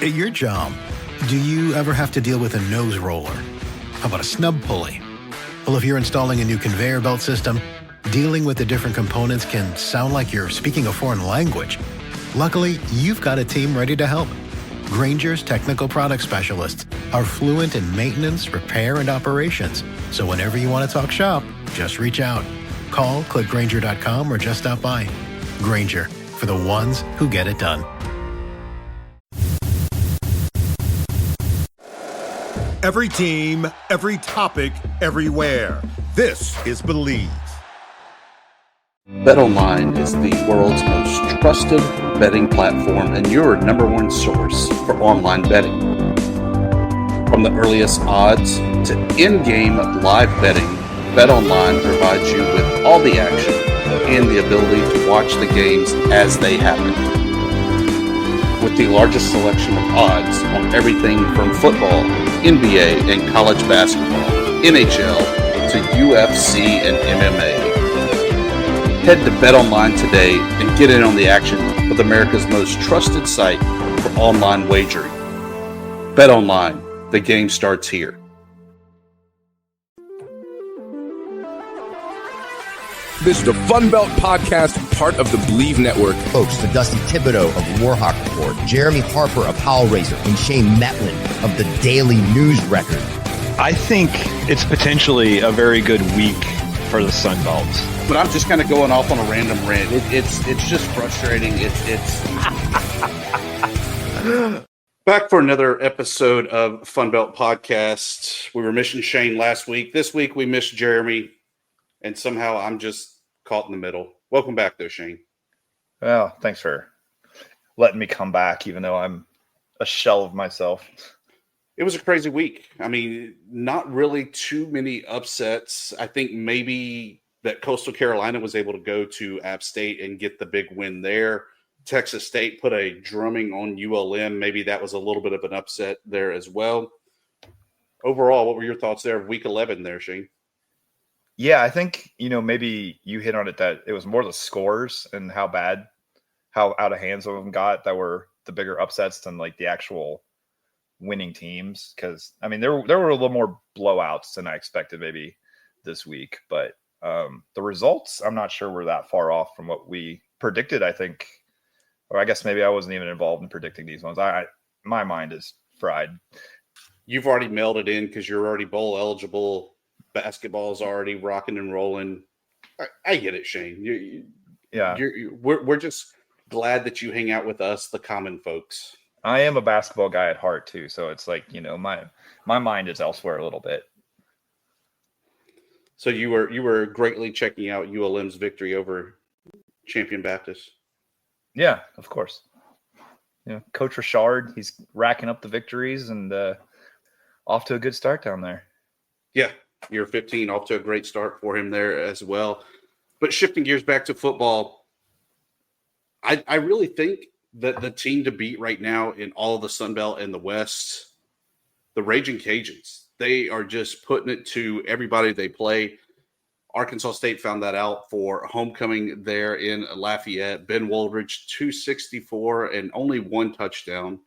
At your job, do you ever have to deal with a nose roller? How about a snub pulley? Well, if you're installing a new conveyor belt system, dealing with the different components can sound like you're speaking a foreign language. Luckily, you've got a team ready to help. Grainger's technical product specialists are fluent in maintenance, repair, and operations. So whenever you want to talk shop, just reach out. Call, click Grainger.com, or just stop by. Grainger, for the ones who get it done. Every team, every topic, everywhere. This is Believe. BetOnline is the world's most trusted betting platform and your number one source for online betting. From the earliest odds to in-game live betting, BetOnline provides you with all the action and the ability to watch the games as they happen. With the largest selection of odds on everything from football, NBA and college basketball, NHL to UFC and MMA. Head to BetOnline today and get in on the action with America's most trusted site for online wagering. BetOnline, the game starts here. This is the Fun Belt Podcast, part of the Believe Network. Hosts the Dusty Thibodeaux of Warhawk Report, Jeremy Harper of Howlraiser, and Shane Mettlen of the Daily News Record. I think it's potentially a very good week for the Sun Belt. But I'm just kind of going off on a random rant. It's just frustrating. It's back for another episode of Fun Belt Podcast. We were missing Shane last week. This week we missed Jeremy, and somehow I'm just caught in the middle. Welcome back, though, Shane. Well, thanks for letting me come back, even though I'm a shell of myself. It was a crazy week. I mean, not really too many upsets. I think maybe that Coastal Carolina was able to go to App State and get the big win there. Texas State put a drumming on ULM. Maybe that was a little bit of an upset there as well. Overall, what were your thoughts there of Week 11 there, Shane? Yeah, I think, maybe you hit on it that it was more the scores and how out of hand some of them got that were the bigger upsets than like the actual winning teams. Because, I mean, there were a little more blowouts than I expected maybe this week. But the results, I'm not sure were that far off from what we predicted, I think. Or I guess maybe I wasn't even involved in predicting these ones. My mind is fried. You've already mailed it in because you're already bowl eligible. Basketball's already rocking and rolling. I get it, Shane. We're just glad that you hang out with us, the common folks. I am a basketball guy at heart too, so it's like my mind is elsewhere a little bit. So you were greatly checking out ULM's victory over Champion Baptist. Yeah, of course. Coach Richard, he's racking up the victories and off to a good start down there. Yeah. Year 15, off to a great start for him there as well. But shifting gears back to football, I really think that the team to beat right now in all of the Sun Belt and the West, the Raging Cajuns, they are just putting it to everybody they play. Arkansas State found that out for homecoming there in Lafayette. Ben Woldridge, 264 and only one touchdown.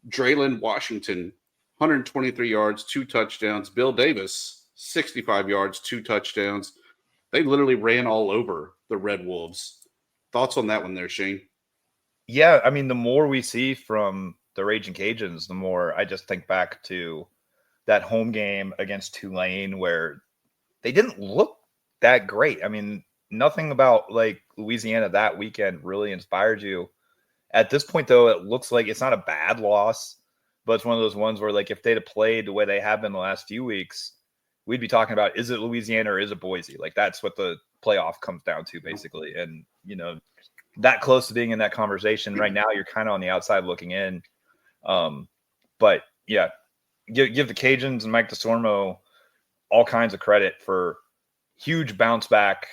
Draylen Washington, 123 yards, 2 touchdowns. Bill Davis, 65 yards, 2 touchdowns. They literally ran all over the Red Wolves. Thoughts on that one there, Shane? Yeah, I mean, the more we see from the Raging Cajuns, the more I just think back to that home game against Tulane where they didn't look that great. I mean, nothing about like Louisiana that weekend really inspired you. At this point, though, it looks like it's not a bad loss, but it's one of those ones where like if they'd have played the way they have been the last few weeks, we'd be talking about, is it Louisiana or is it Boise? Like that's what the playoff comes down to basically. And, that close to being in that conversation right now, you're kind of on the outside looking in. But yeah, give the Cajuns and Mike DeSormo all kinds of credit for huge bounce back,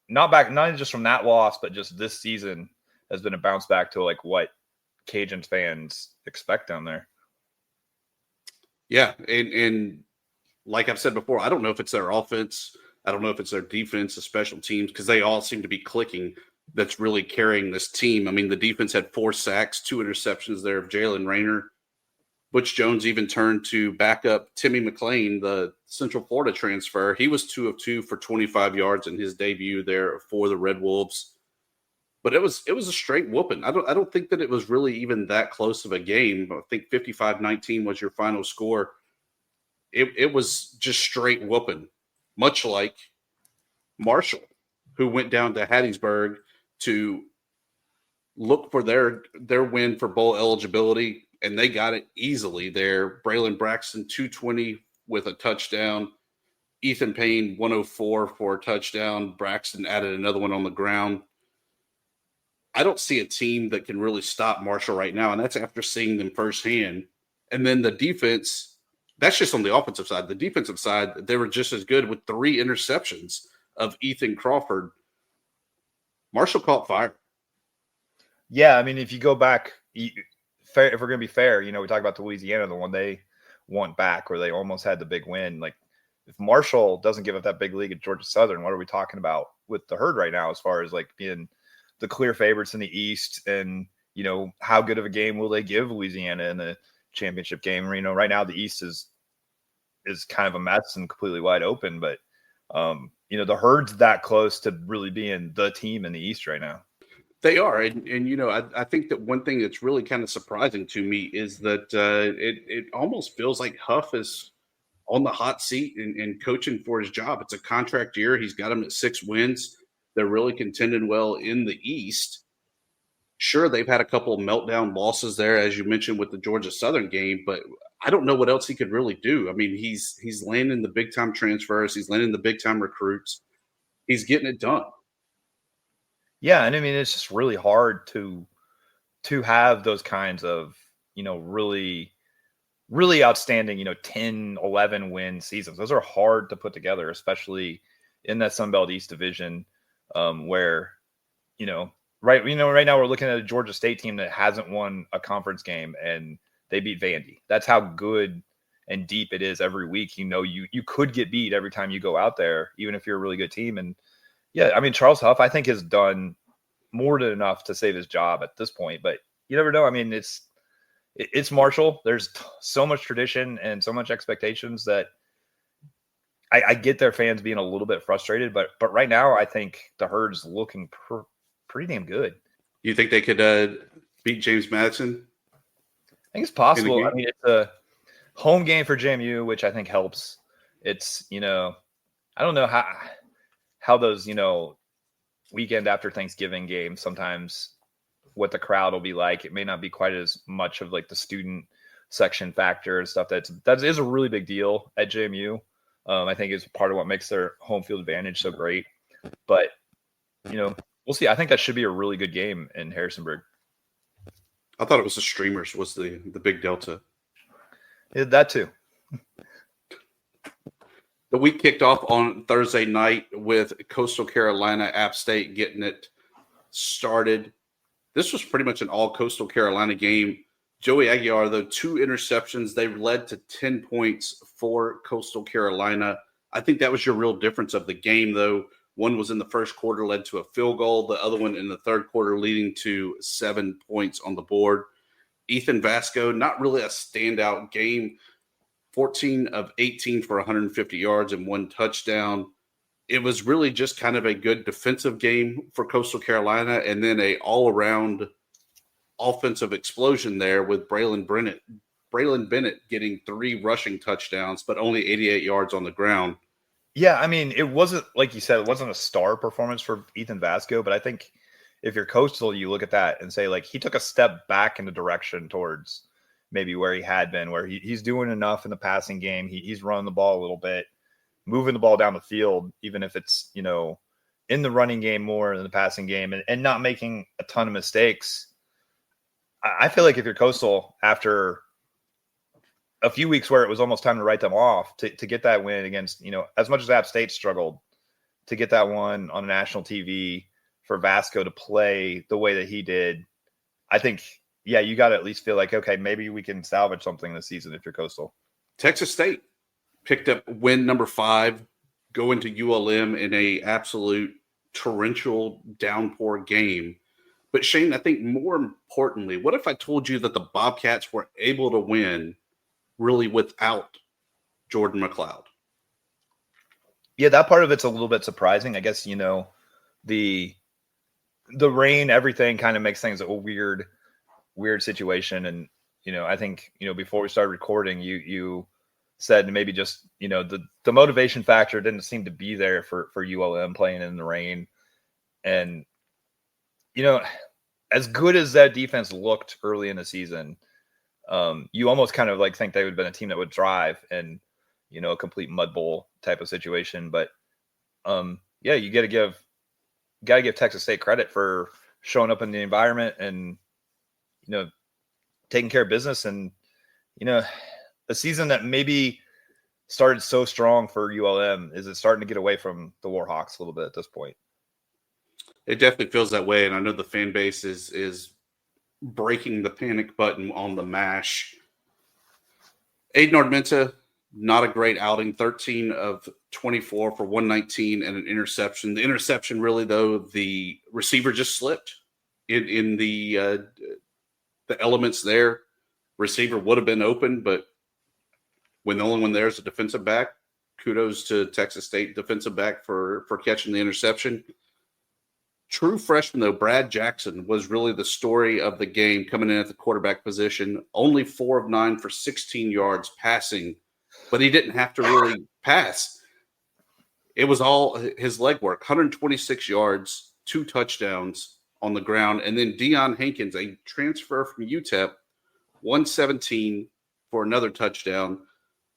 not just from that loss, but just this season has been a bounce back to like what Cajuns fans expect down there. Yeah. And like I've said before, I don't know if it's their offense. I don't know if it's their defense, the special teams, because they all seem to be clicking. That's really carrying this team. I mean, the defense had 4 sacks, 2 interceptions there of Jalen Rayner. Butch Jones even turned to backup Timmy McClain, the Central Florida transfer. He was 2 of 2 for 25 yards in his debut there for the Red Wolves. But it was a straight whooping. I don't think that it was really even that close of a game. I think 55-19 was your final score. It was just straight whooping, much like Marshall, who went down to Hattiesburg to look for their win for bowl eligibility, and they got it easily there. Braylon Braxton, 220 with a touchdown. Ethan Payne, 104 for a touchdown. Braxton added another one on the ground. I don't see a team that can really stop Marshall right now, and that's after seeing them firsthand. And then the defense, that's just on the offensive side. The defensive side, they were just as good with 3 interceptions of Ethan Crawford. Marshall caught fire. Yeah, I mean, if you go back, if we're going to be fair, we talk about the Louisiana, the one they went back where they almost had the big win. Like, if Marshall doesn't give up that big lead at Georgia Southern, what are we talking about with the Herd right now as far as like being the clear favorites in the East? And, how good of a game will they give Louisiana in the championship game? Right now the East is kind of a mess and completely wide open, but, the Herd's that close to really being the team in the East right now. They are. And I think that one thing that's really kind of surprising to me is that it almost feels like Huff is on the hot seat and coaching for his job. It's a contract year. He's got them at 6 wins. They're really contending well in the East. Sure, they've had a couple of meltdown losses there, as you mentioned, with the Georgia Southern game, but I don't know what else he could really do. I mean, he's landing the big-time transfers. He's landing the big-time recruits. He's getting it done. Yeah, and I mean, it's just really hard to have those kinds of, really, really outstanding, 10, 11 win seasons. Those are hard to put together, especially in that Sun Belt East division, where, right now we're looking at a Georgia State team that hasn't won a conference game, and they beat Vandy. That's how good and deep it is every week. You could get beat every time you go out there, even if you're a really good team. And yeah, I mean, Charles Huff, I think, has done more than enough to save his job at this point, but you never know. I mean, it's Marshall. There's so much tradition and so much expectations that I get their fans being a little bit frustrated, but right now I think the Herd's looking pretty damn good. You think they could beat James Madison? I think it's possible. I mean, it's a home game for JMU, which I think helps. It's, I don't know how those, weekend after Thanksgiving games, sometimes what the crowd will be like. It may not be quite as much of like the student section factor and stuff. That is a really big deal at JMU. I think is part of what makes their home field advantage so great. But, we'll see. I think that should be a really good game in Harrisonburg. I thought it was the streamers was the big delta. Yeah, that too. The week kicked off on Thursday night with Coastal Carolina, App State getting it started. This was pretty much an all Coastal Carolina game. Joey Aguiar, though, 2 interceptions. They led to 10 points for Coastal Carolina. I think that was your real difference of the game, though. One was in the first quarter, led to a field goal. The other one in the third quarter, leading to 7 points on the board. Ethan Vasco, not really a standout game. 14 of 18 for 150 yards and 1 touchdown. It was really just kind of a good defensive game for Coastal Carolina, and then a all-around offensive explosion there with Braylon Bennett getting 3 rushing touchdowns, but only 88 yards on the ground. Yeah, I mean, it wasn't, like you said, it wasn't a star performance for Ethan Vasco, but I think if you're Coastal, you look at that and say, like, he took a step back in the direction towards maybe where he had been, where he's doing enough in the passing game. He's running the ball a little bit, moving the ball down the field, even if it's, in the running game more than the passing game, and not making a ton of mistakes. I feel like if you're Coastal, after a few weeks where it was almost time to write them off, to get that win against, as much as App State struggled, to get that one on national TV for Vasco to play the way that he did, I think, yeah, you got to at least feel like, okay, maybe we can salvage something this season if you're Coastal. Texas State picked up win number 5, going to ULM in a absolute torrential downpour game. But Shane, I think more importantly, what if I told you that the Bobcats were able to win really without Jordan McLeod. Yeah, that part of it's a little bit surprising. I guess, the rain, everything kind of makes things a weird situation. And, I think, before we started recording, you said maybe just, the motivation factor didn't seem to be there for ULM playing in the rain. And, as good as that defense looked early in the season, you almost kind of like think they would have been a team that would drive and, a complete mud bowl type of situation. But yeah, you got to give Texas State credit for showing up in the environment and, taking care of business. And, a season that maybe started so strong for ULM, is it starting to get away from the Warhawks a little bit at this point? It definitely feels that way. And I know the fan base is breaking the panic button on the MASH. Aiden Armenta, not a great outing, 13 of 24 for 119 and an interception. The interception, really, though, the receiver just slipped in the elements there. Receiver would have been open, but when the only one there is a defensive back, kudos to Texas State defensive back for catching the interception. True freshman, though, Brad Jackson was really the story of the game coming in at the quarterback position. Only 4 of 9 for 16 yards passing, but he didn't have to really pass. It was all his leg work, 126 yards, 2 touchdowns on the ground. And then Deion Hankins, a transfer from UTEP, 117 for another touchdown.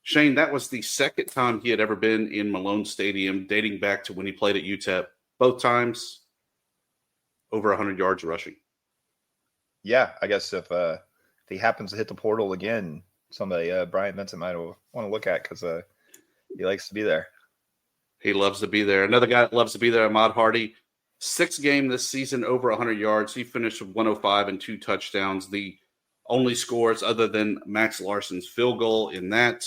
Shane, that was the second time he had ever been in Malone Stadium, dating back to when he played at UTEP. Both times, over 100 yards rushing. Yeah, I guess if he happens to hit the portal again, somebody Brian Benson might want to look at, because he likes to be there. He loves to be there. Another guy that loves to be there, Ahmad Hardy. 6th game this season, over 100 yards. He finished with 105 and 2 touchdowns. The only scores other than Max Larson's field goal in that.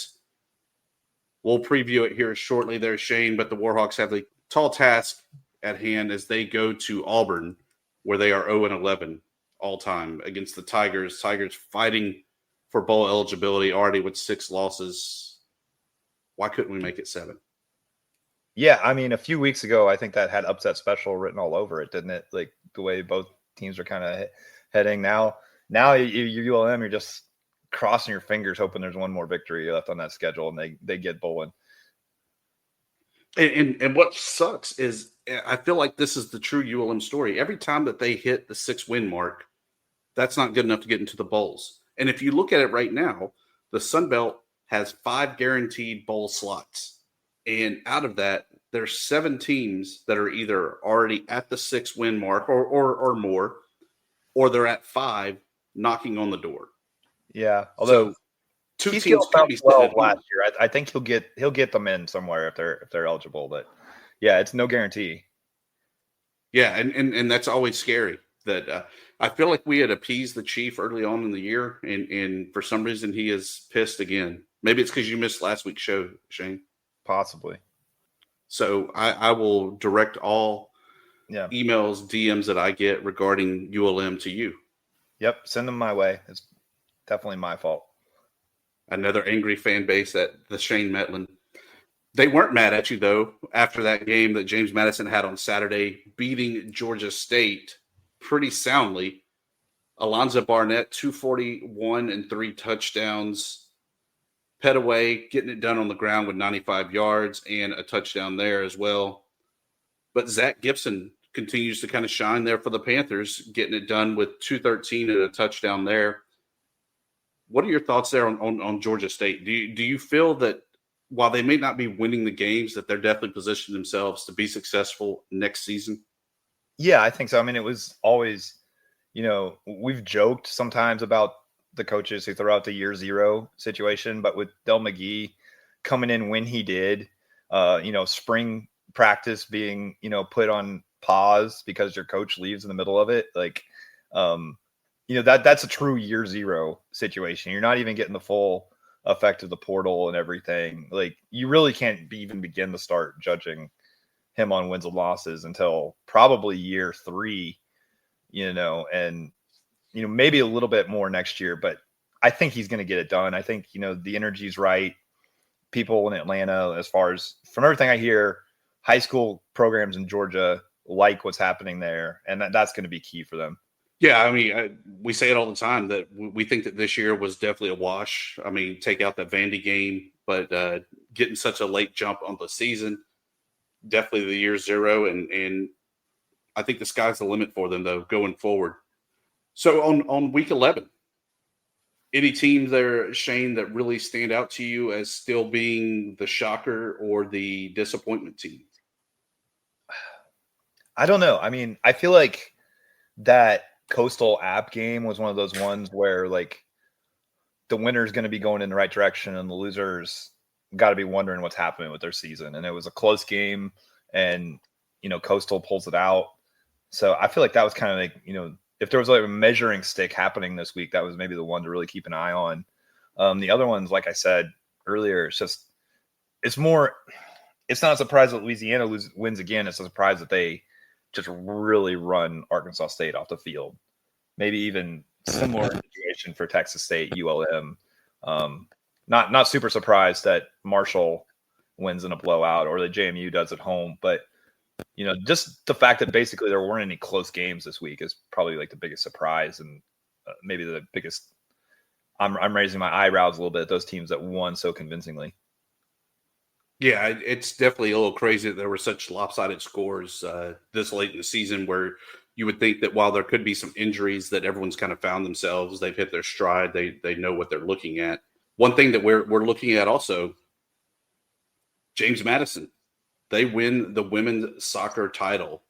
We'll preview it here shortly there, Shane, but the Warhawks have the tall task at hand as they go to Auburn, where they are 0-11 all time against the Tigers. Tigers fighting for bowl eligibility, already with 6 losses. Why couldn't we make it 7? Yeah, I mean, a few weeks ago, I think that had upset special written all over it, didn't it? Like the way both teams are kind of heading now. Now you ULM, you're just crossing your fingers, hoping there's one more victory left on that schedule, and they get bowling. And what sucks is I feel like this is the true ULM story. Every time that they hit the 6-win mark, that's not good enough to get into the bowls. And if you look at it right now, the Sun Belt has 5 guaranteed bowl slots. And out of that, there's 7 teams that are either already at the 6-win mark or more, or they're at 5 knocking on the door. Yeah, although so, 2 teams could be 12 last year. I think he'll get them in somewhere if they're eligible. But yeah, it's no guarantee. Yeah, and that's always scary. That I feel like we had appeased the chief early on in the year, and for some reason he is pissed again. Maybe it's because you missed last week's show, Shane. Possibly. So I will direct all emails, DMs that I get regarding ULM to you. Yep, send them my way. It's definitely my fault. Another angry fan base at the Shane Mettlen. They weren't mad at you, though, after that game that James Madison had on Saturday, beating Georgia State pretty soundly. Alonzo Barnett, 241 and 3 touchdowns. Petaway getting it done on the ground with 95 yards and a touchdown there as well. But Zach Gibson continues to kind of shine there for the Panthers, getting it done with 213 and a touchdown there. What are your thoughts there on Georgia State? Do you feel that while they may not be winning the games, that they're definitely positioning themselves to be successful next season? Yeah, I think so. I mean, it was always, we've joked sometimes about the coaches who throw out the year 0 situation, but with Del McGee coming in when he did, spring practice being, put on pause because your coach leaves in the middle of it. Like, that's a true year 0 situation. You're not even getting the full effect of the portal and everything. Like, you really can't even begin to start judging him on wins and losses until probably year 3, and maybe a little bit more next year. But I think he's going to get it done. I think, the energy's right. People in Atlanta, as far as from everything I hear, high school programs in Georgia like what's happening there, and that's going to be key for them. Yeah, I mean, we say it all the time that we think that this year was definitely a wash. I mean, take out that Vandy game, but getting such a late jump on the season, definitely the year zero, and I think the sky's the limit for them, though, going forward. So on week 11, any teams there, Shane, that really stand out to you as still being the shocker or the disappointment team? I don't know. I mean, I feel like that Coastal App game was one of those ones where like the winner's going to be going in the right direction and the losers got to be wondering what's happening with their season. And it was a close game and, Coastal pulls it out. So I feel like that was kind of like, if there was like a measuring stick happening this week, that was maybe the one to really keep an eye on. The other ones, like I said earlier, it's not a surprise that Louisiana wins again. It's a surprise that they just really run Arkansas State off the field. Maybe even similar situation for Texas State, ULM. Not super surprised that Marshall wins in a blowout or that JMU does at home, but just the fact that basically there weren't any close games this week is probably like the biggest surprise and maybe the biggest. I'm raising my eyebrows a little bit at those teams that won so convincingly. Yeah, it's definitely a little crazy that there were such lopsided scores this late in the season, where you would think that while there could be some injuries that everyone's kind of found themselves, they've hit their stride, they know what they're looking at. One thing that we're looking at also, James Madison, they win the women's soccer title.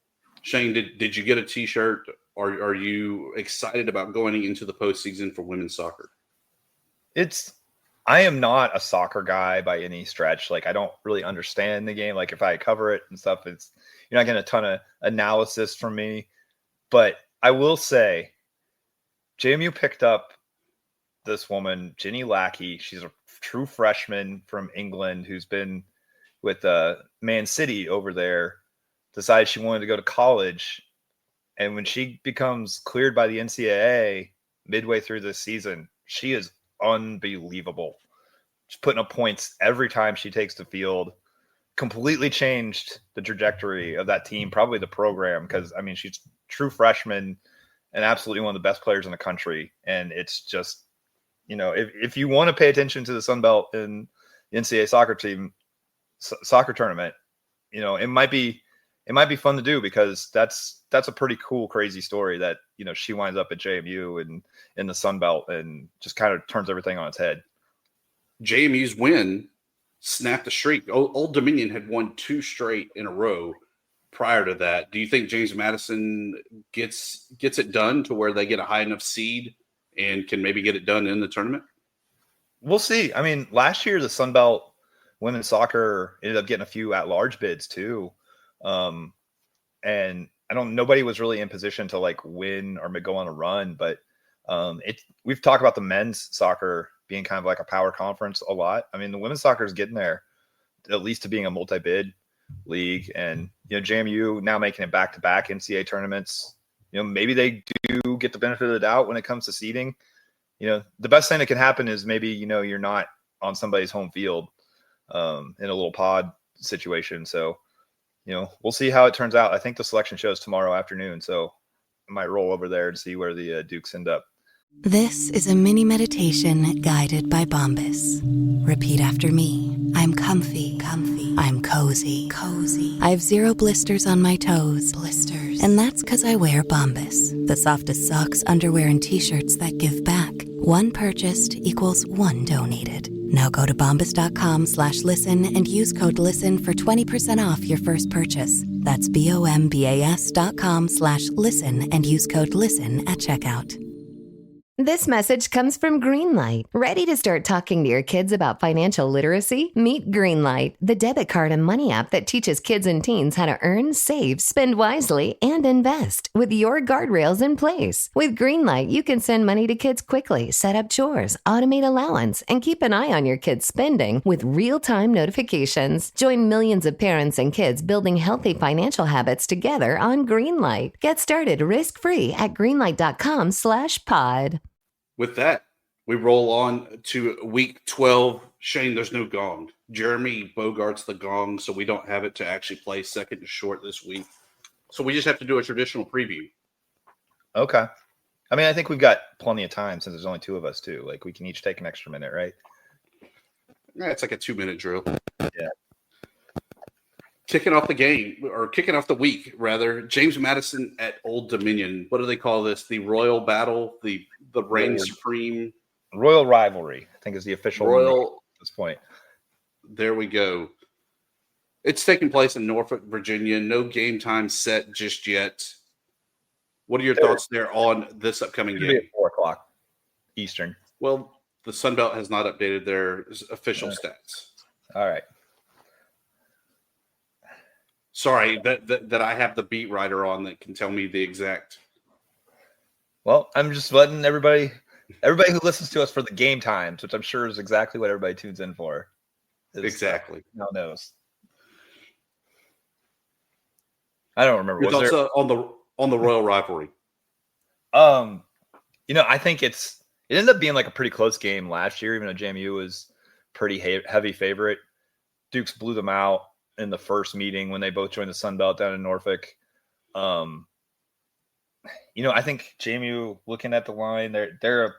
Shane, did you get a T-shirt? Or are you excited about going into the postseason for women's soccer? I am not a soccer guy by any stretch. Like, I don't really understand the game. Like, if I cover it and stuff, you're not getting a ton of analysis from me. But I will say, JMU picked up this woman, Ginny Lackey. She's a true freshman from England who's been with Man City over there, decided she wanted to go to college. And when she becomes cleared by the NCAA midway through this season, she is unbelievable. She's putting up points every time she takes the field. Completely changed the trajectory of that team, probably the program, because I mean she's a true freshman and absolutely one of the best players in the country. And it's just, if you want to pay attention to the Sun Belt and the NCAA soccer tournament, it might be fun to do, because that's a pretty cool, crazy story that, she winds up at JMU and in the Sun Belt and just kind of turns everything on its head. JMU's win snapped the streak. Old Dominion had won 2 straight in a row prior to that. Do you think James Madison gets it done to where they get a high enough seed and can maybe get it done in the tournament? We'll see. I mean, last year the Sun Belt women's soccer ended up getting a few at-large bids too. And nobody was really in position to like win or go on a run, but we've talked about the men's soccer being kind of like a power conference a lot. I mean, the women's soccer is getting there, at least to being a multi-bid league. And, JMU now making it back-to-back NCAA tournaments, maybe they do get the benefit of the doubt when it comes to seeding. The best thing that can happen is maybe, you're not on somebody's home field in a little pod situation. So, we'll see how it turns out. I think the selection show is tomorrow afternoon, so I might roll over there and see where the Dukes end up. This is a mini meditation guided by Bombas. Repeat after me. I'm comfy. I'm cozy. I have 0 blisters on my toes. And that's because I wear Bombas, the softest socks, underwear, and T-shirts that give back. One purchased equals one donated. Now go to bombas.com/listen and use code LISTEN for 20% off your first purchase. That's bombas.com/listen and use code LISTEN at checkout. This message comes from Greenlight. Ready to start talking to your kids about financial literacy? Meet Greenlight, the debit card and money app that teaches kids and teens how to earn, save, spend wisely, and invest with your guardrails in place. With Greenlight, you can send money to kids quickly, set up chores, automate allowance, and keep an eye on your kids' spending with real-time notifications. Join millions of parents and kids building healthy financial habits together on Greenlight. Get started risk-free at greenlight.com/pod. With that, We roll on to week 12. Shane, there's no gong. Jeremy bogarts the gong, so we don't have it to actually play second and short this week. So we just have to do a traditional preview. Okay. I mean, I think we've got plenty of time since there's only 2 of us too. Like we can each take an extra minute, right? Yeah, it's like a 2-minute drill. Yeah. Kicking off the week, rather. James Madison at Old Dominion. What do they call this? The Royal Battle, the Reign Supreme. Royal Rivalry, I think is the official name at this point. There we go. It's taking place in Norfolk, Virginia. No game time set just yet. What are your thoughts there on this upcoming game? At 4:00 Eastern. Well, the Sun Belt has not updated their official stats. All right. Sorry that I have the beat writer on that can tell me the exact. Well, I'm just letting everybody who listens to us for the game times, which I'm sure is exactly what everybody tunes in for. Exactly. No knows. I don't remember. Your thoughts on the Royal Rivalry? I think it ended up being like a pretty close game last year, even though JMU was pretty heavy favorite. Dukes blew them out in the first meeting when they both joined the Sun Belt down in Norfolk. I think JMU, looking at the line, they're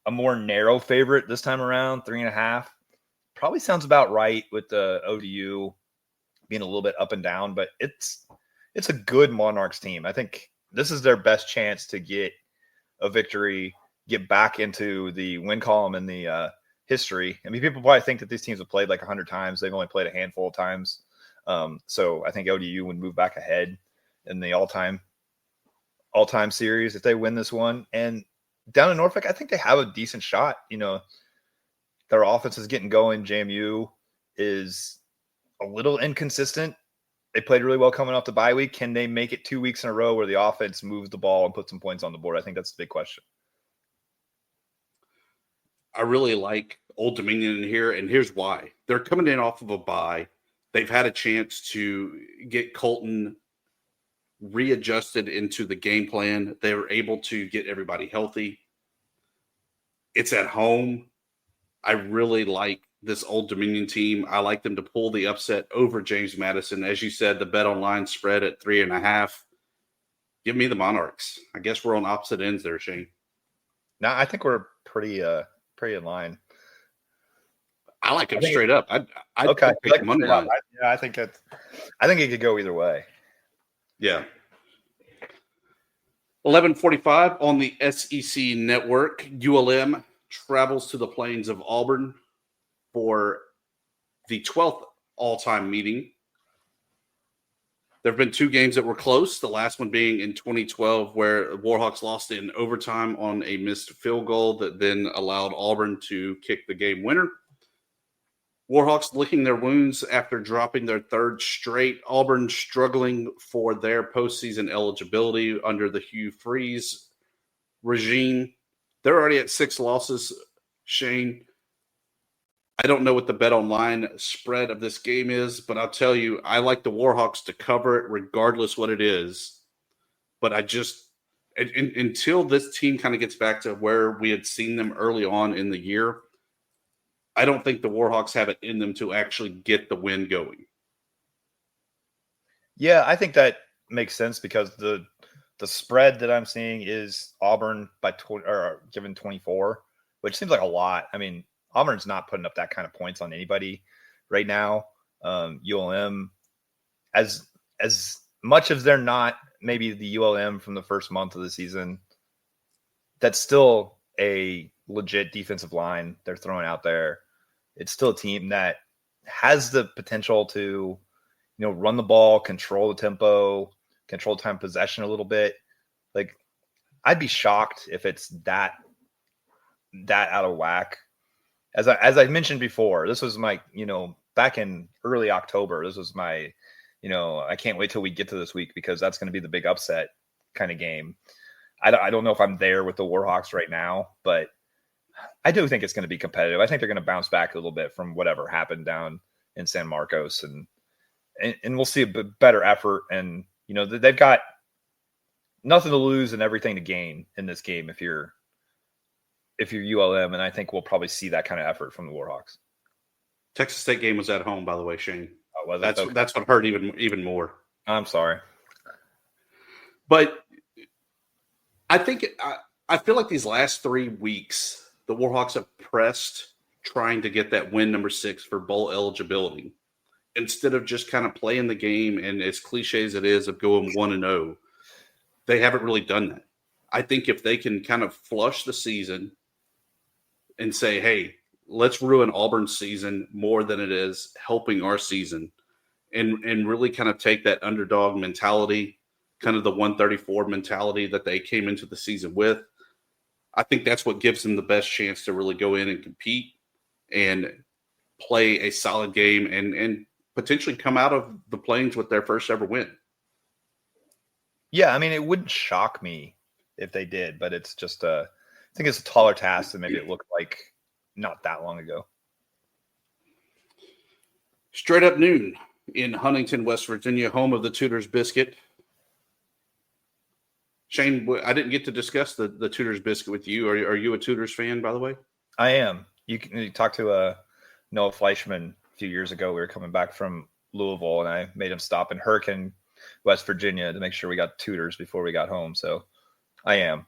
a more narrow favorite this time around, 3.5. Probably sounds about right with the ODU being a little bit up and down, but it's a good Monarchs team. I think this is their best chance to get a victory, get back into the win column in the history. I mean, people probably think that these teams have played like 100 times. They've only played a handful of times. So I think ODU would move back ahead in the all-time series if they win this one. And down in Norfolk, I think they have a decent shot. Their offense is getting going. JMU is a little inconsistent. They played really well coming off the bye week. Can they make it 2 weeks in a row where the offense moves the ball and puts some points on the board? I think that's the big question. I really like Old Dominion in here, and here's why. They're coming in off of a bye. They've had a chance to get Colton readjusted into the game plan. They were able to get everybody healthy. It's at home. I really like this Old Dominion team. I like them to pull the upset over James Madison. As you said, the bet online spread at 3.5. Give me the Monarchs. I guess we're on opposite ends there, Shane. No, I think we're pretty in line. I like them straight up. I'd okay. pick the money line. I think it could go either way. Yeah. 11:45 on the SEC network. ULM travels to the plains of Auburn for the 12th all-time meeting. There have been 2 games that were close, the last one being in 2012 where Warhawks lost in overtime on a missed field goal that then allowed Auburn to kick the game winner. Warhawks licking their wounds after dropping their 3rd straight. Auburn struggling for their postseason eligibility under the Hugh Freeze regime. They're already at 6 losses, Shane. I don't know what the bet online spread of this game is, but I'll tell you, I like the Warhawks to cover it regardless what it is. But I just, until this team kind of gets back to where we had seen them early on in the year, I don't think the Warhawks have it in them to actually get the win going. Yeah, I think that makes sense because the spread that I'm seeing is Auburn by given 24, which seems like a lot. I mean, Auburn's not putting up that kind of points on anybody right now. ULM, as much as they're not maybe the ULM from the first month of the season, that's still a legit defensive line they're throwing out there. It's still a team that has the potential to, run the ball, control the tempo, control time possession a little bit. Like, I'd be shocked if it's that out of whack. As I mentioned before, this was my, back in early October, this was my, I can't wait till we get to this week because that's going to be the big upset kind of game. I don't know if I'm there with the Warhawks right now, but I do think it's going to be competitive. I think they're going to bounce back a little bit from whatever happened down in San Marcos, and we'll see a better effort. And they've got nothing to lose and everything to gain in this game. If you're if you're ULM, and I think we'll probably see that kind of effort from the Warhawks. Texas State game was at home, by the way, Shane. Oh, well, that's what hurt even more. I'm sorry, but I think I feel like these last 3 weeks the Warhawks have pressed trying to get that win number 6 for bowl eligibility instead of just kind of playing the game. And as cliche as it is of going 1-0, they haven't really done that. I think if they can kind of flush the season and say, hey, let's ruin Auburn's season more than it is helping our season, and really kind of take that underdog mentality, kind of the 134 mentality that they came into the season with, I think that's what gives them the best chance to really go in and compete and play a solid game and potentially come out of the Plains with their first ever win. Yeah, I mean, it wouldn't shock me if they did, but it's just I think it's a taller task than maybe it looked like not that long ago. Straight up noon in Huntington, West Virginia, home of the Tudor's Biscuit. Shane, I didn't get to discuss the Tudor's Biscuit with you. Are you a Tudor's fan, by the way? I am. You talked to Noah Fleischman a few years ago. We were coming back from Louisville, and I made him stop in Hurricane, West Virginia, to make sure we got Tudor's before we got home. So I am.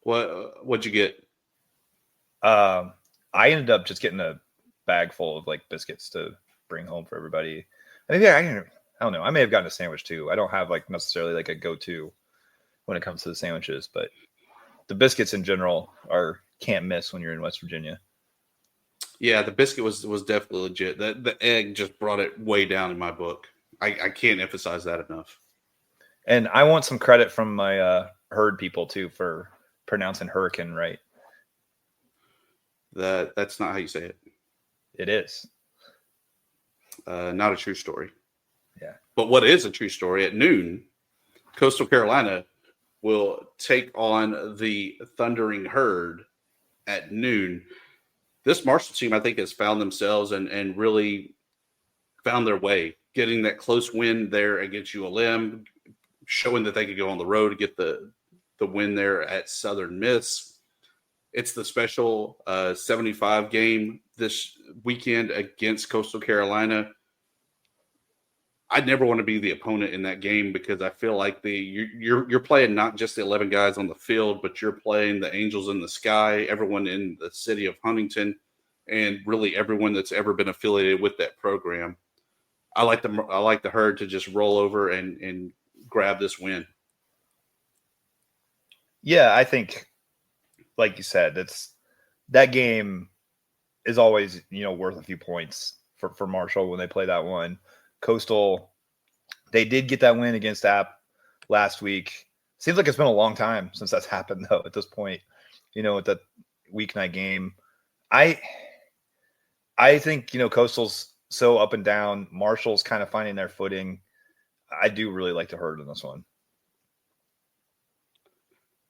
What'd you get? I ended up just getting a bag full of like biscuits to bring home for everybody. I think I don't know. I may have gotten a sandwich too. I don't have like necessarily like a go-to when it comes to the sandwiches, but the biscuits in general can't miss when you're in West Virginia. Yeah, the biscuit was definitely legit. The egg just brought it way down in my book. I can't emphasize that enough. And I want some credit from my herd people too for pronouncing hurricane right. That's not how you say it. It is. Not a true story. Yeah. But what is a true story, at noon, Coastal Carolina will take on the Thundering Herd at noon. This Marshall team, I think, has found themselves and really found their way, getting that close win there against ULM, showing that they could go on the road to get the win there at Southern Miss. It's the special 75 game this weekend against Coastal Carolina. I'd never want to be the opponent in that game because I feel like you're playing not just the 11 guys on the field, but you're playing the angels in the sky, everyone in the city of Huntington, and really everyone that's ever been affiliated with that program. I like the Herd to just roll over and grab this win. Yeah, I think, like you said, that game is always worth a few points for Marshall when they play that one. Coastal, they did get that win against App last week. Seems like it's been a long time since that's happened, though, at this point, with that weeknight game. I think, Coastal's so up and down. Marshall's kind of finding their footing. I do really like the Herd in this one.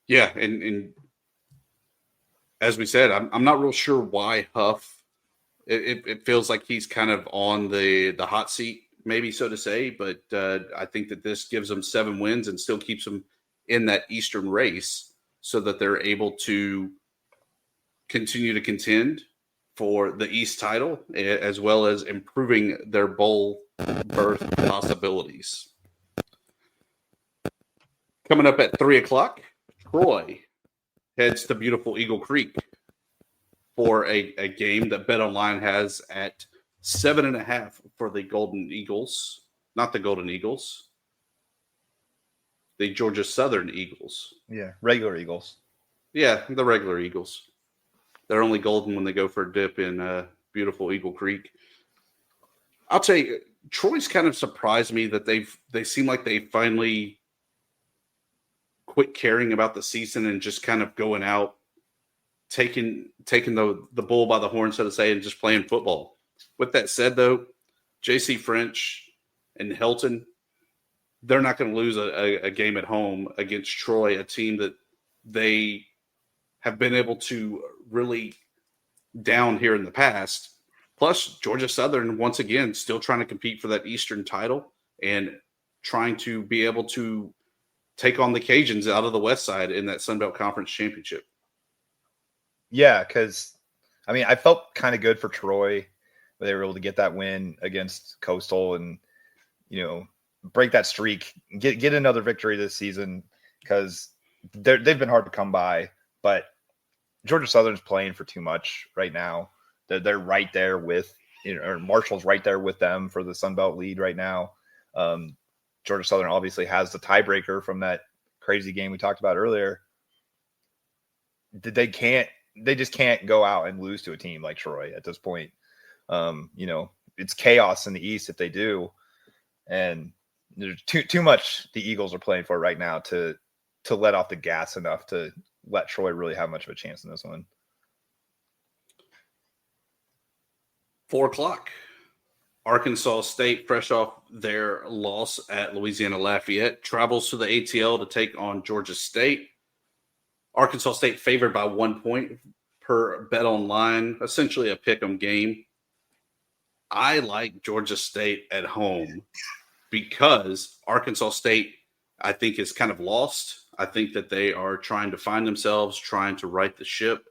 Yeah, and as we said, I'm not real sure why Huff. It feels like he's kind of on the hot seat, maybe so to say, but I think that this gives them 7 wins and still keeps them in that Eastern race so that they're able to continue to contend for the East title as well as improving their bowl berth possibilities. Coming up at 3:00, Troy heads to beautiful Eagle Creek for a game that BetOnline has at 7.5 for the Golden Eagles, not the Golden Eagles, the Georgia Southern Eagles. Yeah, regular Eagles. Yeah, the regular Eagles. They're only golden when they go for a dip in beautiful Eagle Creek. I'll tell you, Troy's kind of surprised me that they seem like they finally quit caring about the season and just kind of going out, taking the bull by the horn, so to say, and just playing football. With that said, though, J.C. French and Helton, they're not going to lose a game at home against Troy, a team that they have been able to really down here in the past. Plus, Georgia Southern, once again, still trying to compete for that Eastern title and trying to be able to take on the Cajuns out of the West Side in that Sun Belt Conference Championship. Yeah, because I mean, I felt kind of good for Troy where they were able to get that win against Coastal and break that streak, get another victory this season because they've been hard to come by. But Georgia Southern's playing for too much right now. They're right there with or Marshall's right there with them for the Sun Belt lead right now. Georgia Southern obviously has the tiebreaker from that crazy game we talked about earlier. They just can't go out and lose to a team like Troy at this point. It's chaos in the East if they do, and there's too much the Eagles are playing for right now to let off the gas enough to let Troy really have much of a chance in this one. 4:00. Arkansas State, fresh off their loss at Louisiana Lafayette, travels to the ATL to take on Georgia State. Arkansas State favored by 1 point per Bet Online, essentially a pick'em game. I like Georgia State at home because Arkansas State, I think, is kind of lost. I think that they are trying to find themselves, trying to right the ship.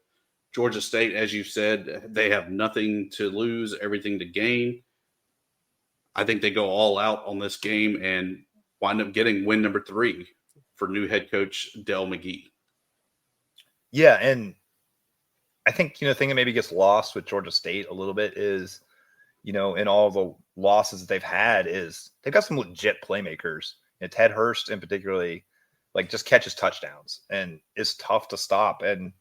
Georgia State, as you said, they have nothing to lose, everything to gain. I think they go all out on this game and wind up getting win number 3 for new head coach Dell McGee. Yeah, and I think, the thing that maybe gets lost with Georgia State a little bit is, in all the losses that they've had is they've got some legit playmakers. And Ted Hurst in particularly, just catches touchdowns and it's tough to stop. And,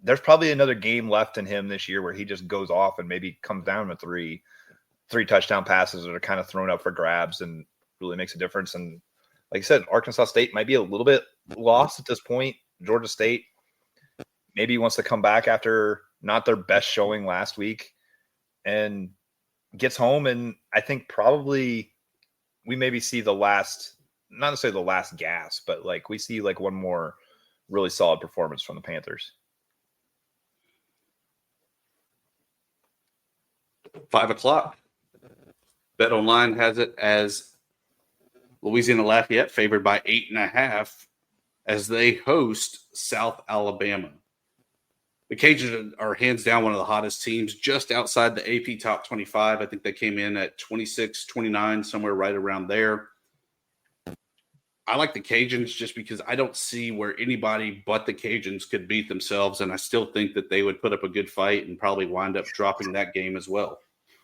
there's probably another game left in him this year where he just goes off and maybe comes down with three touchdown passes that are kind of thrown up for grabs and really makes a difference. And like I said, Arkansas State might be a little bit lost at this point. Georgia State maybe wants to come back after not their best showing last week and gets home. And I think probably we maybe see the last, not necessarily the last gasp, but we see one more really solid performance from the Panthers. 5:00. Bet Online has it as Louisiana Lafayette favored by 8.5 as they host South Alabama. The Cajuns are hands down one of the hottest teams just outside the AP top 25. I think they came in at 26, 29, somewhere right around there. I like the Cajuns just because I don't see where anybody but the Cajuns could beat themselves, and I still think that they would put up a good fight and probably wind up dropping that game as well.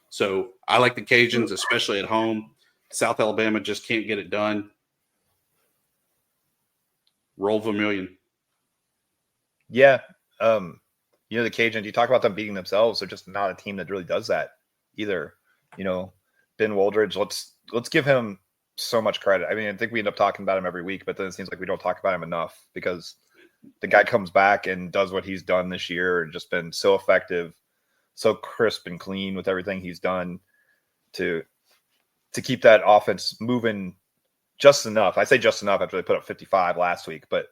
So I like the Cajuns, especially at home. South Alabama just can't get it done. Roll Vermillion. Yeah. The Cajuns, you talk about them beating themselves. They're just not a team that really does that either. Ben Woldridge, let's give him so much credit. I mean, I think we end up talking about him every week, but then it seems like we don't talk about him enough because the guy comes back and does what he's done this year and just been so effective, so crisp and clean with everything he's done to keep that offense moving just enough. I say just enough after they put up 55 last week, but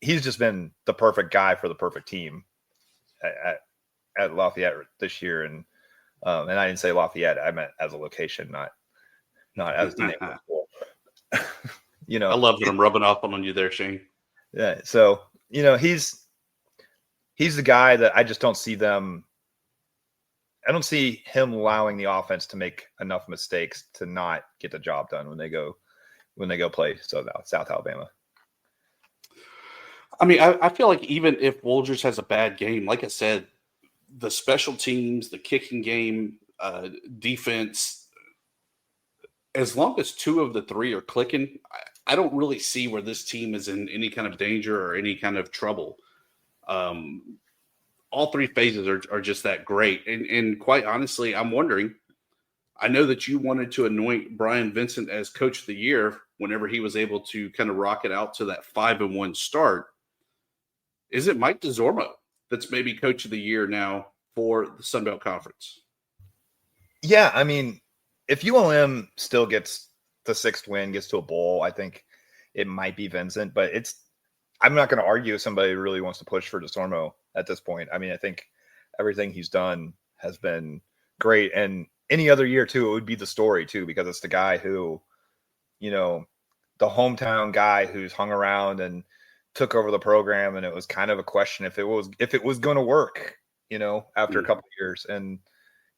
he's just been the perfect guy for the perfect team at Lafayette this year. And I didn't say Lafayette, I meant as a location, not as the name of the school. I love that I'm rubbing off on you there, Shane. Yeah. So, he's the guy that I just don't see them. I don't see him allowing the offense to make enough mistakes to not get the job done when they go play South Alabama. I mean, I feel like even if Woldridge has a bad game, like I said, the special teams, the kicking game, defense, as long as 2 of the 3 are clicking, I don't really see where this team is in any kind of danger or any kind of trouble. All 3 phases are just that great. And quite honestly, I'm wondering, I know that you wanted to anoint Brian Vincent as coach of the year whenever he was able to kind of rock it out to that 5-1 start. Is it Mike DeZormo that's maybe coach of the year now for the Sun Belt Conference? Yeah, I mean, if ULM still gets the 6th win, gets to a bowl, I think it might be Vincent, but I'm not going to argue if somebody really wants to push for DeSormo at this point. I mean, I think everything he's done has been great. And any other year, too, it would be the story, too, because it's the guy who, the hometown guy who's hung around and took over the program, and it was kind of a question if it was going to work, after a couple of years. And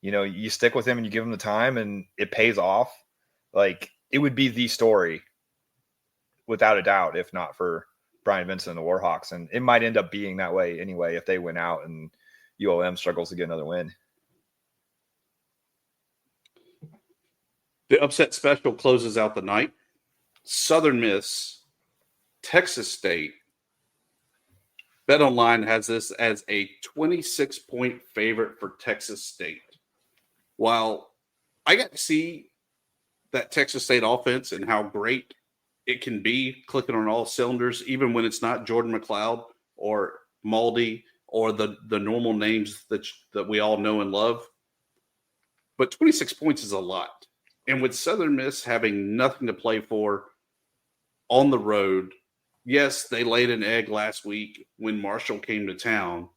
you stick with him and you give him the time, and it pays off. Like, it would be the story without a doubt, if not for Brian Vincent and the Warhawks. And it might end up being that way anyway if they win out and ULM struggles to get another win. The upset special closes out the night. Southern Miss, Texas State. BetOnline has this as a 26-point favorite for Texas State. While I got to see that Texas State offense and how great it can be, clicking on all cylinders, even when it's not Jordan McLeod or Maldy or the normal names that we all know and love. But 26 points is a lot. And with Southern Miss having nothing to play for on the road, yes, they laid an egg last week when Marshall came to town,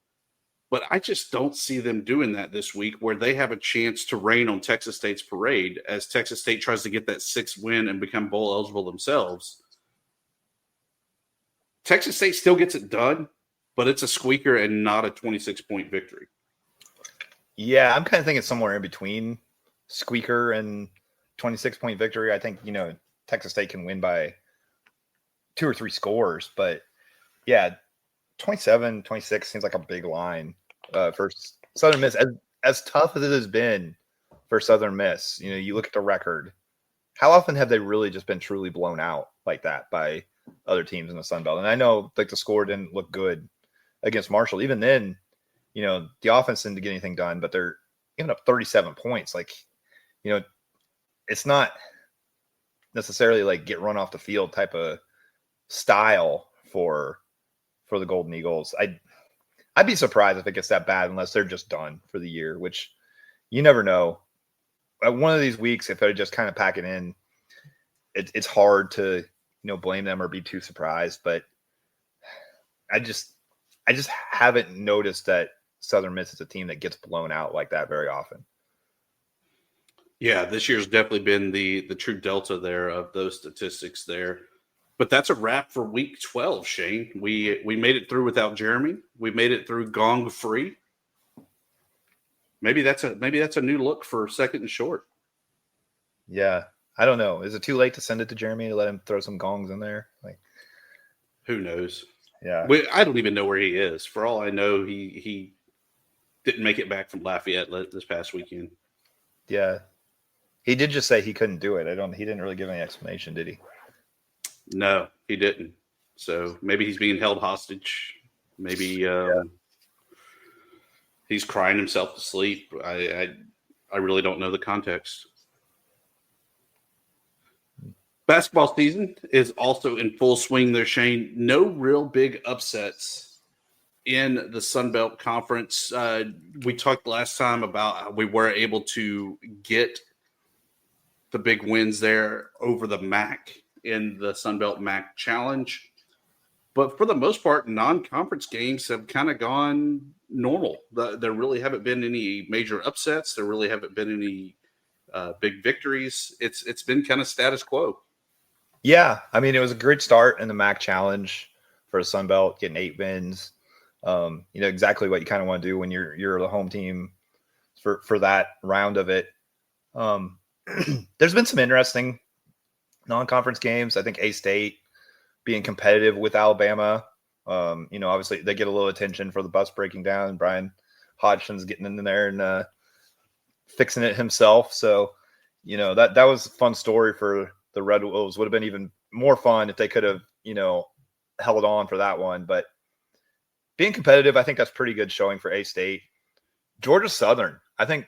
but I just don't see them doing that this week, where they have a chance to rain on Texas State's parade as Texas State tries to get that 6th win and become bowl eligible themselves. Texas State still gets it done, but it's a squeaker and not a 26-point victory. Yeah, I'm kind of thinking somewhere in between squeaker and 26-point victory. I think, Texas State can win by 2 or 3 scores, but yeah, 27, 26 seems like a big line for Southern Miss. As tough as it has been for Southern Miss, you look at the record. How often have they really just been truly blown out like that by other teams in the Sun Belt? And I know the score didn't look good against Marshall. Even then, the offense didn't get anything done, but they're giving up 37 points. Like, it's not necessarily like get run off the field type of style for the Golden Eagles. I'd be surprised if it gets that bad unless they're just done for the year, which you never know. One of these weeks, if they just kind of pack it in, it's hard to blame them or be too surprised. But I just haven't noticed that Southern Miss is a team that gets blown out like that very often. Yeah, this year's definitely been the true delta there of those statistics there. But that's a wrap for week 12, Shane. We made it through without Jeremy. We made it through gong free. Maybe that's a new look for second and short. Yeah, I don't know. Is it too late to send it to Jeremy to let him throw some gongs in there? Like, who knows? Yeah, I don't even know where he is. For all I know, he didn't make it back from Lafayette this past weekend. Yeah, he did just say he couldn't do it. He didn't really give any explanation, did he? No, he didn't. So maybe he's being held hostage. Maybe he's crying himself to sleep. I really don't know the context. Basketball season is also in full swing there, Shane. No real big upsets in the Sun Belt Conference. We talked last time about how we were able to get the big wins there over the MAC in the Sun Belt MAC Challenge. But for the most part, non-conference games have kind of gone normal. There really haven't been any major upsets. There really haven't been any big victories. It's been kind of status quo. Yeah, I mean, it was a great start in the MAC Challenge for the Sun Belt, getting 8 wins. Exactly what you kind of want to do when you're the home team for that round of it. There's been some interesting non-conference games. I think A-State being competitive with Alabama. Obviously they get a little attention for the bus breaking down. Brian Hodgson's getting in there and fixing it himself. So, that was a fun story for the Red Wolves. Would have been even more fun if they could have, held on for that one. But being competitive, I think that's pretty good showing for A-State. Georgia Southern, I think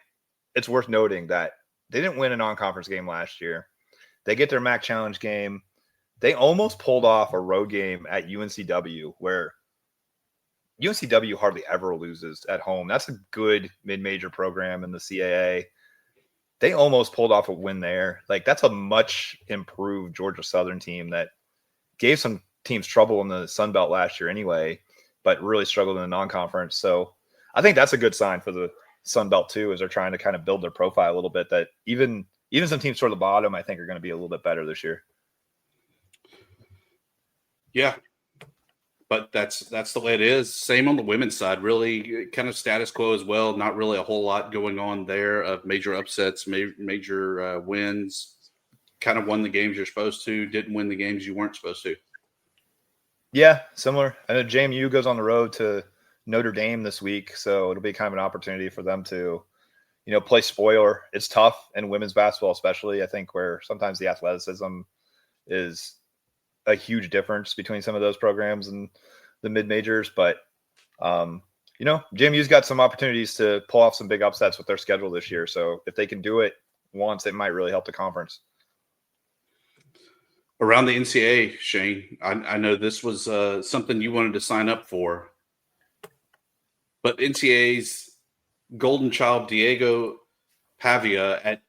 it's worth noting that they didn't win a non-conference game last year. They get their MAC Challenge game. They almost pulled off a road game at UNCW, where UNCW hardly ever loses at home. That's a good mid-major program in the CAA. They almost pulled off a win there. Like, that's a much improved Georgia Southern team that gave some teams trouble in the Sun Belt last year anyway, but really struggled in the non-conference. So I think that's a good sign for the Sun Belt too, as they're trying to kind of build their profile a little bit, that even some teams toward the bottom, I think, are going to be a little bit better this year. Yeah. But that's the way it is. Same on the women's side, really kind of status quo as well. Not really a whole lot going on there of major upsets, major wins. Kind of won the games you're supposed to, didn't win the games you weren't supposed to. Yeah, similar. I know JMU goes on the road to Notre Dame this week, so it'll be kind of an opportunity for them to, play spoiler. It's tough in women's basketball, especially, I think, where sometimes the athleticism is a huge difference between some of those programs and the mid-majors. But, JMU's got some opportunities to pull off some big upsets with their schedule this year. So if they can do it once, it might really help the conference. Around the NCAA, Shane, I know this was something you wanted to sign up for. But NCAA's golden child, Diego Pavia at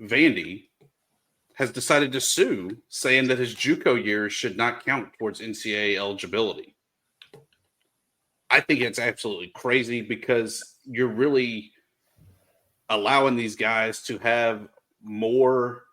Vandy, has decided to sue, saying that his JUCO years should not count towards NCAA eligibility. I think it's absolutely crazy because you're really allowing these guys to have more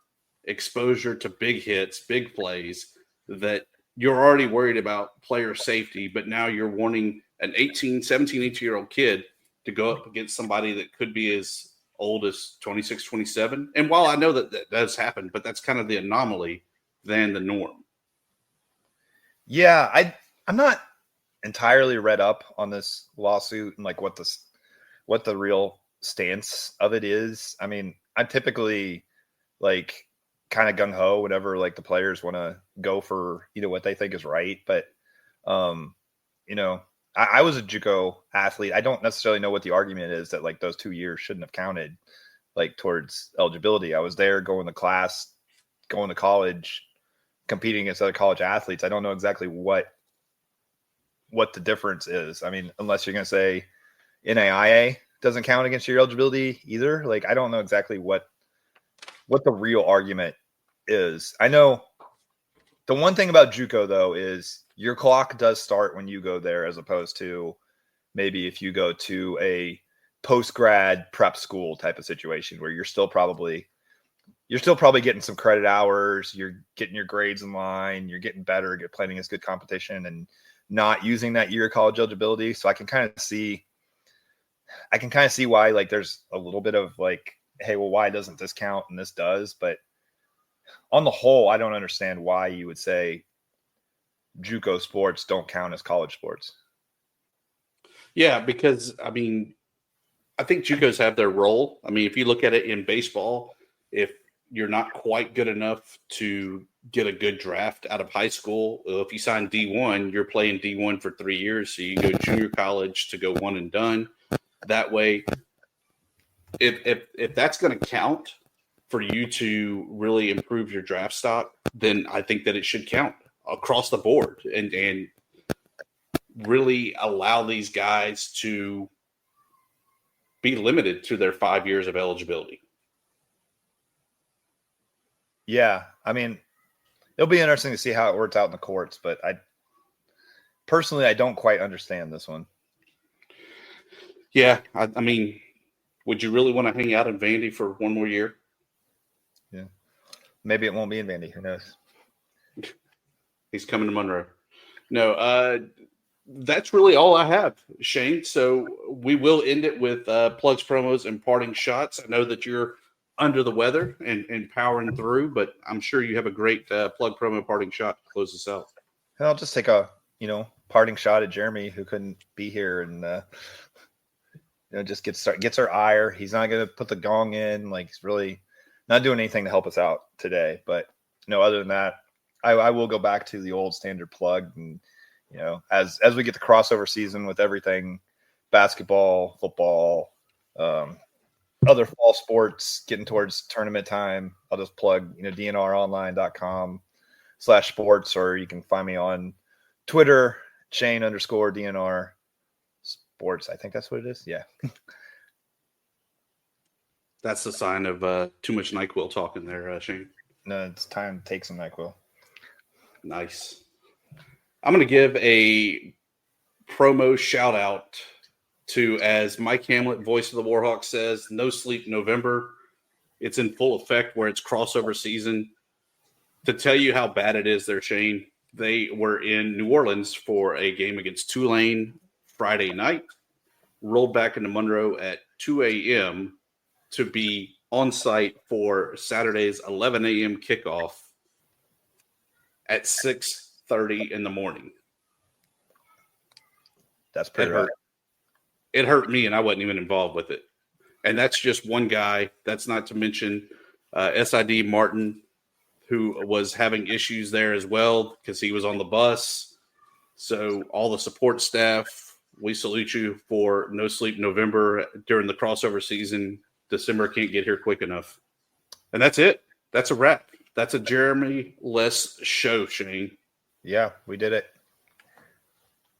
exposure to big hits, big plays, that you're already worried about player safety, but now you're wanting an 18-year-old kid to go up against somebody that could be as old as 26, 27. And while I know that does happen, but that's kind of the anomaly than the norm. Yeah, I'm not entirely read up on this lawsuit and like what the real stance of it is. I mean, I'm typically like kind of gung ho whenever like the players want to go for what they think is right, but I was a JUCO athlete. I don't necessarily know what the argument is that like those 2 years shouldn't have counted like towards eligibility. I was there going to class, going to college, competing against other college athletes. I don't know exactly what the difference is. I mean, unless you're going to say NAIA doesn't count against your eligibility either. Like, I don't know exactly what the real argument is. I know the one thing about JUCO though is your clock does start when you go there, as opposed to maybe if you go to a post-grad prep school type of situation where you're still probably getting some credit hours, you're getting your grades in line, you're getting better, you're playing against good competition and not using that year of college eligibility. So I can kind of see why like there's a little bit of like, hey, well, why doesn't this count and this does? But on the whole, I don't understand why you would say JUCO sports don't count as college sports. Yeah, because I mean, I think JUCOs have their role. I mean, if you look at it in baseball, if you're not quite good enough to get a good draft out of high school, if you sign D1, you're playing D1 for 3 years. So you go junior college to go one and done. That way, if that's going to count for you to really improve your draft stock, then I think that it should count across the board and really allow these guys to be limited to their 5 years of eligibility. Yeah, I mean, it'll be interesting to see how it works out in the courts, but I don't quite understand this one. Yeah, I mean, would you really want to hang out in Vandy for one more year? Yeah, maybe it won't be in Vandy. Who knows? He's coming to Monroe. No, that's really all I have, Shane. So we will end it with plugs, promos, and parting shots. I know that you're under the weather and powering through, but I'm sure you have a great plug, promo, parting shot to close this out. I'll just take a parting shot at Jeremy, who couldn't be here, and just gets our ire. He's not going to put the gong in. Like, he's really not doing anything to help us out today. But other than that, I will go back to the old standard plug. And as we get the crossover season with everything, basketball, football, other fall sports getting towards tournament time, I'll just plug dnronline.com/sports, or you can find me on Twitter, Shane_DNR sports. I think that's what it is. Yeah. That's the sign of too much NyQuil talking there, Shane. No, it's time to take some NyQuil. Nice. I'm going to give a promo shout out to, as Mike Hamlet, voice of the Warhawks, says, No Sleep November. It's in full effect where it's crossover season. To tell you how bad it is there, Shane, They were in New Orleans for a game against Tulane Friday night, rolled back into Monroe at 2 a.m. to be on site for Saturday's 11 a.m. kickoff at 6:30 in the morning. That's pretty hard. It hurt me, and I wasn't even involved with it. And that's just one guy. That's not to mention SID Martin, who was having issues there as well because he was on the bus. So all the support staff, we salute you for no sleep November during the crossover season. December can't get here quick enough. And that's it. That's a wrap. That's a Jeremy-less show, Shane. Yeah, we did it.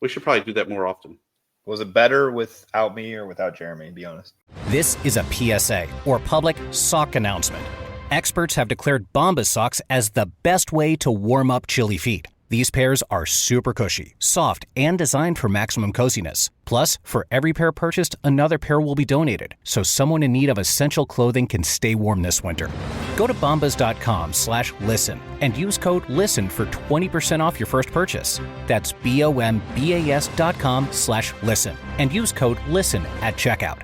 We should probably do that more often. Was it better without me or without Jeremy, to be honest? This is a PSA, or public sock announcement. Experts have declared Bombas socks as the best way to warm up chilly feet. These pairs are super cushy, soft, and designed for maximum coziness. Plus, for every pair purchased, another pair will be donated, so someone in need of essential clothing can stay warm this winter. Go to bombas.com/listen and use code LISTEN for 20% off your first purchase. That's BOMBAS.com/listen and use code LISTEN at checkout.